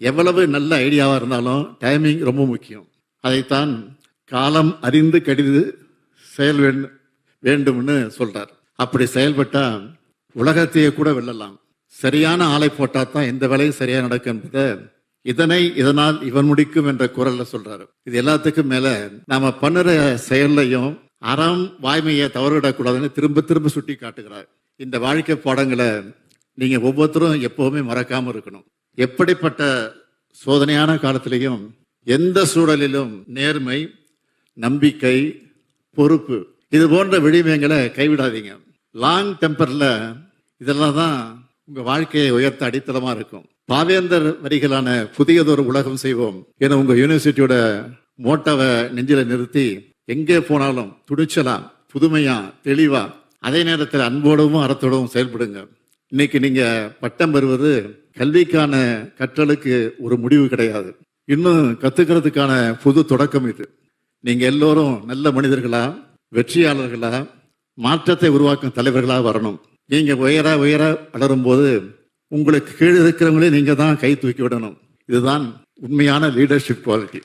எவ்வளவு நல்ல ஐடியாவாக இருந்தாலும் டைமிங் ரொம்ப முக்கியம். அதைத்தான் காலம் அறிந்து கடிது செயல் வேண்டும்னு சொல்றார். அப்படி செயல்பட்டா உலகத்தையே கூட வெல்லலாம். சரியான ஆளை போட்டா தான் எந்த வேலையும் சரியா நடக்கும் என்பதை இதனால் இவன் முடிக்கும் என்ற குரல்ல சொல்றாரு. இது எல்லாத்துக்கும் மேல நாம பண்ணுற செயல்லையும் அறம் வாய்மையை தவறுவிடக்கூடாதுன்னு திரும்ப திரும்ப சுட்டி காட்டுகிறார். இந்த வாழ்க்கை பாடங்களை நீங்க ஒவ்வொருத்தரும் எப்பவுமே மறக்காம இருக்கணும். எப்படிப்பட்ட சோதனையான காலத்திலையும் எந்த சூழலிலும் நேர்மை, நம்பிக்கை, பொறுப்பு இது போன்ற விழுமியங்களை கைவிடாதீங்க. லாங் டெம்பர்ல இதெல்லாம் தான் உங்க வாழ்க்கையை உயர்த்த அடித்தளமா இருக்கும். பாவேந்தர் வரிகளான புதியதொரு உலகம் செய்வோம் என உங்க யூனிவர்சிட்டியோட மோட்டாவை நெஞ்சில நிறுத்தி எங்கே போனாலும் துணிச்சலா, புதுமையா, தெளிவா, அதே நேரத்தில் அன்போடவும் அறத்தோடவும் செயல்படுங்க. இன்னைக்கு நீங்க பட்டம் பெறுவது கல்விக்கான கற்றலுக்கு ஒரு முடிவு கிடையாது, இன்னும் கத்துக்கிறதுக்கான புது தொடக்கம் இது. நீங்க எல்லோரும் நல்ல மனிதர்களா, வெற்றியாளர்களா, மாற்றத்தை உருவாக்கும் தலைவர்களா வரணும். நீங்க உயர உயர வளரும் போது உங்களுக்கு கீழே இருக்கிறவங்களே நீங்க தான் கை தூக்கி விடணும். இதுதான் உண்மையான லீடர்ஷிப் குவாலிட்டி.